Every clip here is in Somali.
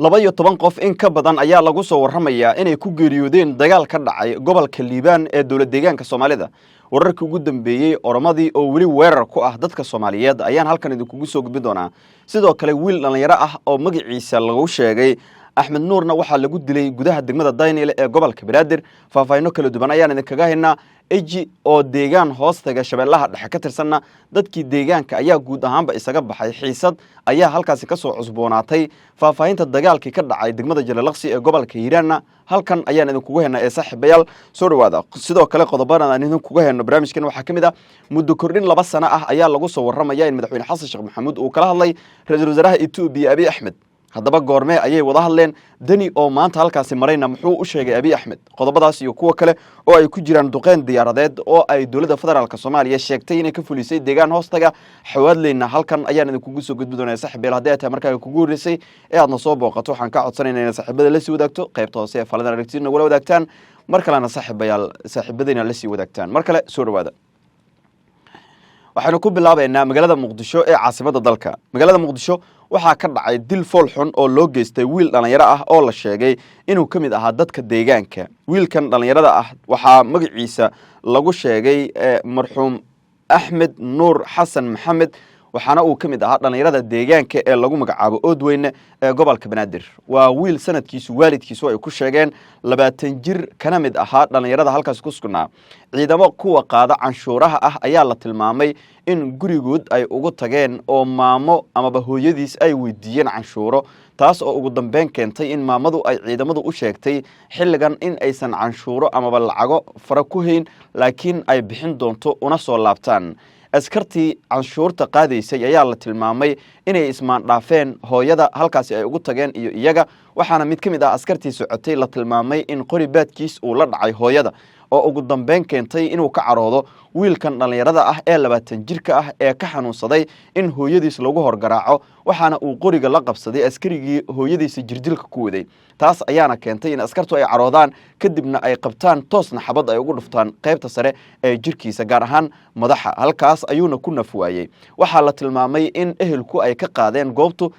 12 qof in ka badan ayaa lagu soo warramayaa inay ku geeriyoodeen dagaal ka dhacay gobolka Liibaan ee dawlad deegaanka Soomaalida. wararkii ugu dambeeyay oromadii oo wali weerar ku ah dadka Soomaaliyeed ayaan halkan idinku soo gudbin doonaa. sidoo kale wiil dhalinyaro ah oo magaciisa lagu sheegay Axmed Nuurna waxaa lagu dilay gudaha degmada Daynile ee gobolka Banaadir. faahfaahin kala duwan ayaan idinkaga haynaa. eji oo deegaan hoostaga Shabeellaha Dhexe ka tirsanna dadkii deegaanka ayaa guud ahaanba isaga baxay xiisad ayaa halkaasi ka soo cusboonaatay. faahfaahinta dagaalkii ka dhacay degmada Jalalaqsi ee gobolka Hiiraanna halkan ayaan idinkugu haynaa ee saaxiibayaal soo dhawaada. sidoo kale qodobada aan idinkugu hayno barnaamijkan waxaa kamid ah muddo kordhin 2 sano ah ayaa lagu soo warramayaa in madaxweyne Xasan Sheekh Maxamuud uu kala hadlay ra'iisul wasaaraha Itoobiya Abiy Ahmed. haddaba goorme ayay wada hadleen dani oo maanta halkaasi marayna muxuu u sheegay Abiy Ahmed. qodobadaas iyo kuwa kale oo ay ku jiraan duqeyn diyaaradeed oo ay dawladda federaalka Soomaaliya sheegtay inay ka fulisay deegaan hoostaga xawaadleyna halkan ayaan idinkugu soo gudbin doonaa saaxiibayaal. haddii ay tahay markaa kugu horeysay ee aadna soo booqato waxaan ka codsanaynaa in saaxiibada la sii wadaagto qaybta hoose ee faladan aragtiina wala wadaagtaan mar kalena saaxiibadayna la sii wadaagtaan. mar kale soo dhawaada. waxaanu ku bilaabaynaa magaalada Muqdisho ee caasimadda dalka. magaalada Muqdisho waxaa ka dhacay dil fool xun oo loo geystay wiil dhalinyaro ah oo la sheegay inuu ka mid ahaa dadka deegaanka. wiilkan dhalinyarada ah waxaa magaciisa lagu sheegay marxuum Axmed Nuur Xasan Maxamed waxaana uu ka mid ahaa dhalinyarada deegaanka ee lagu magacaabo Oodweyne ee gobolka Banaadir. waa wiil sanadkiisu waalidkiisu ay ku sheegeen 20 jir kana mid ahaa dhalinyarada halkaas ku sugnaa. ciidamo kuwa qaada canshuuraha ah ayaa la tilmaamay in gurigood ay ugu tageen oo maamo amaba hooyadiis ay weydiiyeen canshuuro, taas oo ugu dambeyn keentay in maamadu ay ciidamadu u sheegtay xilligan in aysan canshuuro amaba lacago fara ku hayn laakiin ay bixin doonto una soo laabtaan. askartii canshuurta qaadaysay ayaa la tilmaamay inay ismaandhaafeen hooyada halkaasi ay ugu tageen iyo iyaga, waxaana mid ka mid ah askartii socotay la tilmaamay in qori baadkiis uu la dhacay hooyada oo ugu dambeyn keentay inuu ka caroodo wiilkan dhalinyarada ah ee 20 jirka ah ee ka xanuunsaday in hooyadiis lagu horgaraaco, waxaana uu qoriga la qabsaday askarigii hooyadiisa jirdilka ku waday. taas ayaana keentay in askartu ay caroodaan kadibna ay qabtaan toosna xabad ay ugu dhuftaan qaybta sare ee jirkiisa gaar ahaan madaxa. halkaas ayuuna ku nafwaayay. waxaa la tilmaamay in ehelku ay ka qaadeen goobtu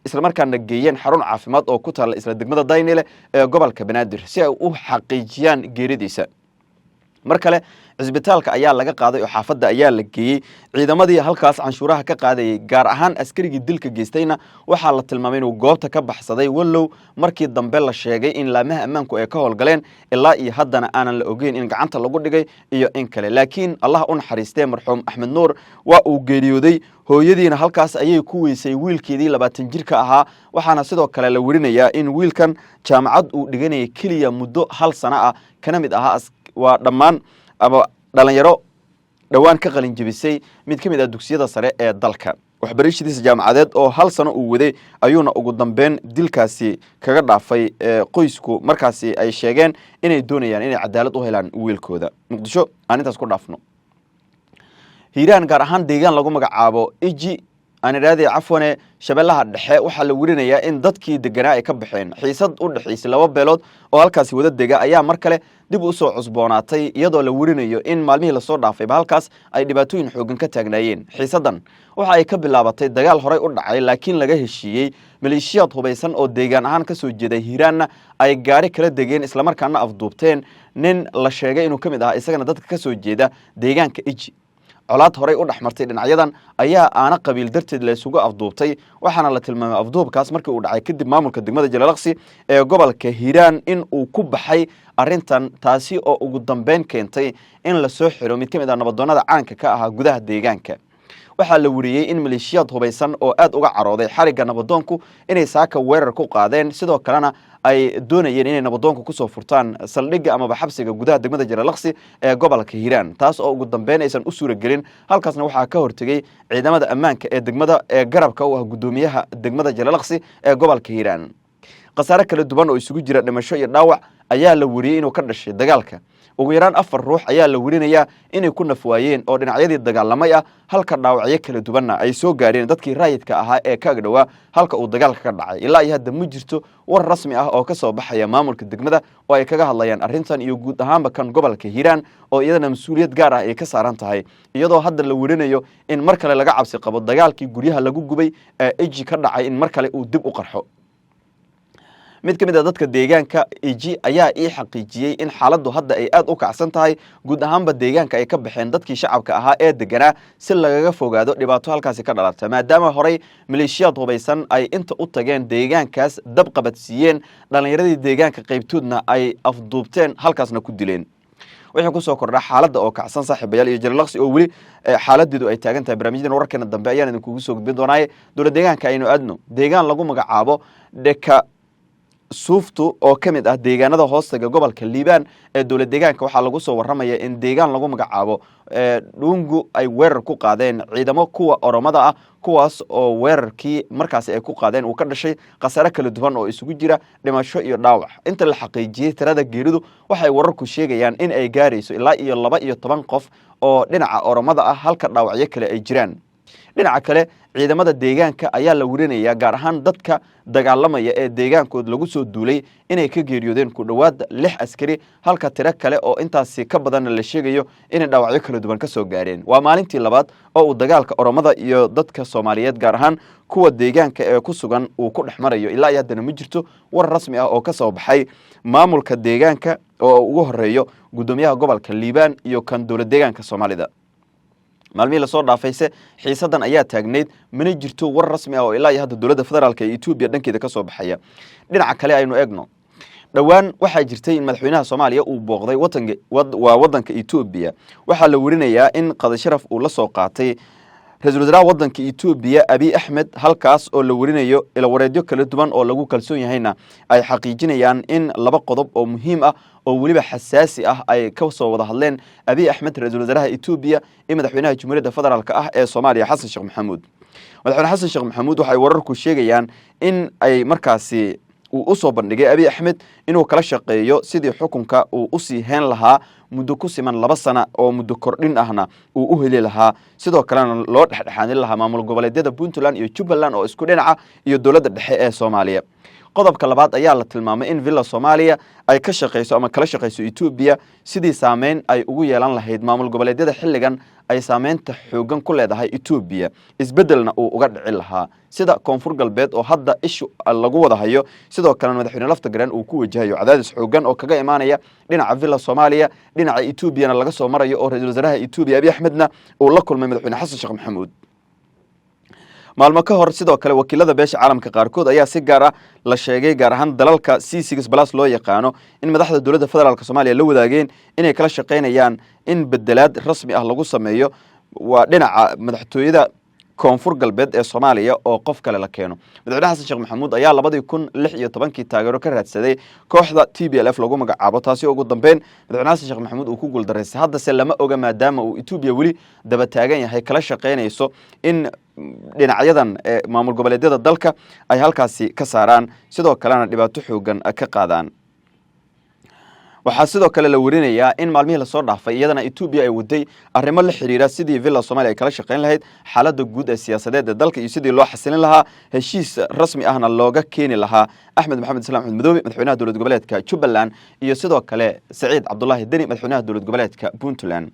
isla markaana geeyeen xarun caafimaad oo ku taala isla degmada Daynile ee gobolka Banaadir si ay u xaqiijiyaan geeridiisa. mar kale cisbitaalka ayaa laga qaaday oo xaafadda ayaa la geeyey. ciidamadii halkaas canshuuraha ka qaadayay gaar ahaan askarigii dilka geystayna waxaa la tilmaamay inuu goobta ka baxsaday wallow markii dambe la sheegay in laamaha ammaanku ay ka howlgaleen ilaa iyo haddana aanan la ogeyn in gacanta lagu dhigay iyo in kale. laakiin allah u naxariistee marxuum Axmed Nuur waa uu geeriyooday. hooyadiina halkaas ayay ku weysay wiilkeedii 20 jirka ahaa. waxaana sidoo kale la warinayaa in wiilkan jaamacad uu dhiganayay keliya muddo 1 sano ah kana mid ahaa waa dhammaan ama dhalinyaro dhawaan ka qalin jabisay mid ka mid ah dugsiyada sare ee dalka. waxbarashadiisa jaamacadeed oo 1 sano uu waday ayuuna ugu dambeyn dilkaasi kaga dhaafay qoysku markaasi ay sheegeen inay doonayaan inay cadaalad u helaan wiilkooda. Muqdisho aan intaas ku dhaafno. Hiiraan gaar ahaan deegaan lagu magacaabo eji aan iraadey cafwane Shabeellaha Dhexe waxaa la warinayaa in dadkii deganaa ay ka baxeen. xiisad u dhaxaysay 2 beelood oo halkaasi wada dega ayaa mar kale dib u soo cusboonaatay iyadoo la warinayo in maalmihii la soo dhaafay halkaas ay dhibaatooyin xoogan ka taagnaayeen. xiisadan waxa ay ka bilaabatay dagaal horey u dhacay laakiin laga heshiiyey. maleeshiyad hubeysan oo deegaan ahaan ka soo jeeday Hiiraanna ay gaari kala degeen isla markaana afduubteen nin la sheegay inuu ka mid ahaa isagana dadka ka soo jeeda deegaanka eji. colaad horey u dhaxmartay dhinacyadan ayaa aana qabiil darteed la isugu afduubtay. waxaana la tilmaamay afduubkaas markii uu dhacay kadib maamulka degmada Jalalaqsi ee gobolka Hiiraan in uu ku baxay arrintan, taasi oo ugu dambeyn keentay in la soo xiro mid ka mid ah nabadoonnada caanka ka ahaa gudaha deegaanka. waxaa la wariyey in maleeshiyad hubeysan oo aad uga carooday xariga nabadoonku inay saaka weerar ku qaadeen, sidoo kalena ay doonayeen inay nabadoonku ku soo furtaan saldhigga amaba xabsiga gudaha degmada Jalalaqsi ee gobolka Hiiraan, taas oo ugu dambeyn aysan u suura gelin. halkaasna waxaa ka hortagay ciidamada ammaanka ee degmada ee garabka u ah gudoomiyaha degmada Jalalaqsi ee gobolka Hiiraan. qasaare kala duwan oo isugu jira dhimasho iyo dhaawac ayaa la wariyey inuu ka dhashay dagaalka. ugu yaraan 4 ruux ayaa la warinayaa inay ku nafwaayeen oo dhinacyadii dagaalamay ah, halka dhaawacyo kala duwanna ay soo gaareen dadkii raayidka ahaa ee ka agdhawaa halka uu dagaalka ka dhacay. ilaa iyo hadda ma jirto war rasmi ah oo ka soo baxaya maamulka degmada oo ay kaga hadlayaan arrintan iyo guud ahaanba kan gobolka Hiiraan oo iyadana mas'uuliyad gaar ah ay ka saaran tahay, iyadoo hadda la warinayo in mar kale laga cabsi qabo dagaalkii guryaha lagu gubay ee eji ka dhacay in mar kale uu dib u qarxo. mid ka mid ah dadka deegaanka EG ayaa ii xaqiijiyay in xaaladdu hadda ay aad u kacsan tahay guud ahaanba deegaanka ay ka baxeen dadkii shacabka ahaa ee deganaa si lagaga fogaado dhibaato halkaasi ka dhalata maadaama horey maleeshiyaad hubaysan ay inta u tageen deegaankaas dab qabadsiiyeen dhalinyaradii deegaanka qaybtoodna ay afduubteen halkaasna ku dileen wixii ku soo kordha xaaladda oo kacsan saaxiibayaal iyo jalalaqsi oo weli xaaladeedu ay taagan tahay barnaamijyadan wararkeena dambe ayaan idinkugu soo gudbin doonaaye dowlad deegaanka aynu aadno deegaan lagu magacaabo dheka suuftu oo ka mid ah deegaanada hoostaga gobolka liibaan ee dowlad deegaanka waxaa lagu soo warramaya in deegaan lagu magacaabo dhungu ay weerar ku qaadeen ciidamo kuwa oromada ah kuwaas oo weerarkii markaasi ay ku qaadeen uu ka dhashay khasaare kala duwan oo isugu jira dhimasho iyo dhaawac inta la xaqiijiyey tirada geeridu waxay wararku sheegayaan in ay gaarayso ilaa iyo 12 qof oo dhinaca oromada ah halka dhaawacyo kale ay jiraan dhinaca kale ciidamada deegaanka ayaa la warinayaa gaar ahaan dadka dagaalamaya ee deegaankood lagu soo duulay inay ka geeriyoodeen ku dhowaad 6 askari halka tiro kale oo intaasi ka badan la sheegayo inay dhaawacyo kala duwan ka soo gaareen waa maalintii labaad oo uu dagaalka oromada iyo dadka Soomaaliyeed gaar ahaan kuwa deegaanka ee ku sugan uu ku dhexmarayo ilaa iyo haddana ma jirto war rasmi ah oo ka soo baxay maamulka deegaanka oo ugu horeeyo gudoomiyaha gobolka Liibaan iyo kan dowlad deegaanka Soomaalida maalmihii la soo dhaafayse xiisadan ayaa taagneyd mana jirto war rasmi ah oo ilaa iyo hadda dowladda federaalka ee Itoobiya dhankeeda ka soo baxaya dhinaca kale aynu eegno dhawaan waxaa jirtay in madaxweynaha Soomaaliya uu booqday wadanka Itoobiya waxaa la warinayaa in qada sharaf uu la soo qaatay ra'iisul wasaaraha wadanka Itoobiya Abiy Ahmed halkaas oo la warinayo ila wareedyo kala duwan oo lagu kalsoon yahayna ay xaqiijinayaan in laba qodob oo muhiim ah oo waliba xasaasi ah ay ka soo wada hadleen Abiy Ahmed ra'iisul wasaaraha Itoobiya iyo madaxweynaha Jamhuuriyadda Federaalka ah ee Soomaaliya Xasan Sheekh Maxamuud madaxweyne Xasan Sheekh Maxamuud waxay wararku sheegayaan in ay markaasi uu u soo bandhigay Abiy Ahmed inuu kala shaqeeyo sidii xukunka uu u sii heen lahaa muddo ku siman 2 sano oo muddo kordhin ahna uu u heli lahaa sidoo kalena loo dhexdhexaadin lahaa maamul goboleedyada Puntland iyo Jubaland oo isku dhinaca iyo dowladda dhexe ee Soomaaliya qodobka labaad ayaa la tilmaamay in Villa Soomaaliya ay ka shaqeyso ama kala shaqeyso Itoobiya sidii saameyn ay ugu yeelan lahayd maamul goboleedyada xilligan ay saameynta xoogan ku leedahay Itoobiya isbedelna uu uga dhici lahaa sida koonfur galbeed oo hadda ishu lagu wada hayo sidoo kale madaxweyne Laftagraan uu ku wajahayo cadaadis xoogan oo kaga imaanaya dhinaca Villa Soomaaliya dhinaca Itoobiyana laga soo marayo oo ra'iisul wasaaraha Itoobiya Abiy Ahmedna uu la kulmay madaxweyne Xasan Sheekh Maxamuud maalmo ka hor sidoo kale wakiilada beesha caalamka qaarkood ayaa si gaar ah la sheegay gaar ahaan dalalka C6+ loo yaqaano in madaxda dowladda federaalka Soomaaliya la wadaageen inay kala shaqeynayaan in bedelaad rasmi ah lagu sameeyo waa dhinaca madaxtooyada koonfur galbeed ee Soomaaliya oo qof kale la keeno madaxweyne Xasan Sheekh Maxamuud ayaa 2016 taageero ka raadsaday kooxda TPLF lagu magacaabo taasi ugu dambeyn madaxweyne Xasan Sheekh Maxamuud uu ku guuldareystay hadda se lama oga maadaama uu Itoobiya weli daba taagan yahay kala shaqeynayso in dhinacyadan maamul goboleedyada dalka ay halkaasi ka saaraan sidoo kalena dhibaato xoogan ka qaadaan waxaa sidoo kale la warinayaa in maalmihii la soo dhaafay iyadana Itoobiya ay waday arrimo la xiriira sidii Villa Soomaaliya ay kala shaqeyn lahayd xaaladda guud ee siyaasadeed ee dalka iyo sidii loo xasilin lahaa heshiis rasmi ahna looga keeni lahaa Axmed Maxamed Islaam Axmed Madoobe madaxweynaha dowlad goboleedka Jubaland iyo sidoo kale Saciid Cabdullaahi Deni madaxweynaha dowlad goboleedka Puntland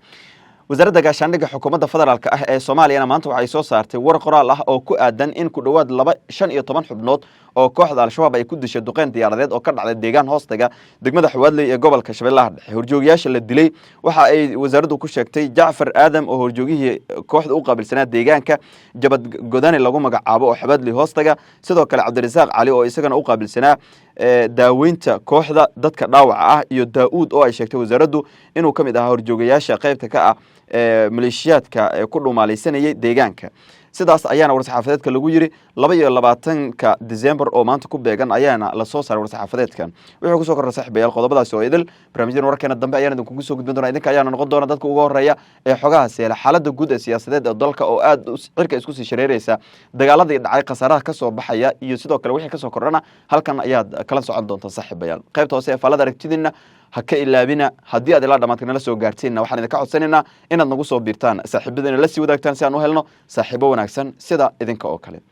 wasaaradda gaashaandhigga xukuumadda federaalka ah ee Soomaaliya maanta waxay soo saartay war qoraal ah oo ku aadan in ku dhawaad 15 xubnood oo kooxda Al-Shabaab ay ku dishay duqeyn diyaaradeed oo ka dhacday deegaan hoostaga degmada Xawaadley ee gobolka Shabeellaha Dhexe horjoogiyaasha la dilay waxa ay wasaaraddu ku sheegtay Jaafar Aadam oo horjoogihii kooxda u qaabilsanaa deegaanka Jabad Godani lagu magacaabo oo Xawaadley hoostaga sidoo kale Cabdirasaaq Cali oo isagana u qaabilsanaa daaweynta kooxda dadka dhaawaca ah iyo Daawud oo ay sheegtay wasaaraddu inuu kamid ahaa horjoogiyaasha qaybta ka ah maleeshiyaadka ku dhumaalaysanayay deegaanka sidaas ayaana war-saxaafadeedka lagu yiri 22 December oo maanta ku beegan ayaana la soo saaray war-saxaafadeedkan wuxuu ku soo koray saaxiibayaal qodobadaas oo idil barnaamijyada wararkeena dambe ayaan idinku soo gudbin doonaa idinka ayaana noqon doona dadka ugu horeeya ee xogaha seela xaaladda guud ee siyaasadeed ee dalka oo aad cirka isku sii shareeraysa dagaaladii dhacay qasaaraha ka soo baxaya iyo sidoo kale wixii ka soo kordhana halkan ayaad kala socon doontaa saaxiibayaal qaybta hoose ee faalada aragtidina ha ka ilaabina haddii aad ilaa dhamaadka nala soo gaarteenna waxaan idinka codsanaynaa inaad nagu soo biirtaan saaxiibadina la sii wadaagtaan si aan u helno saaxiibo wanaagsan sida idinka oo kale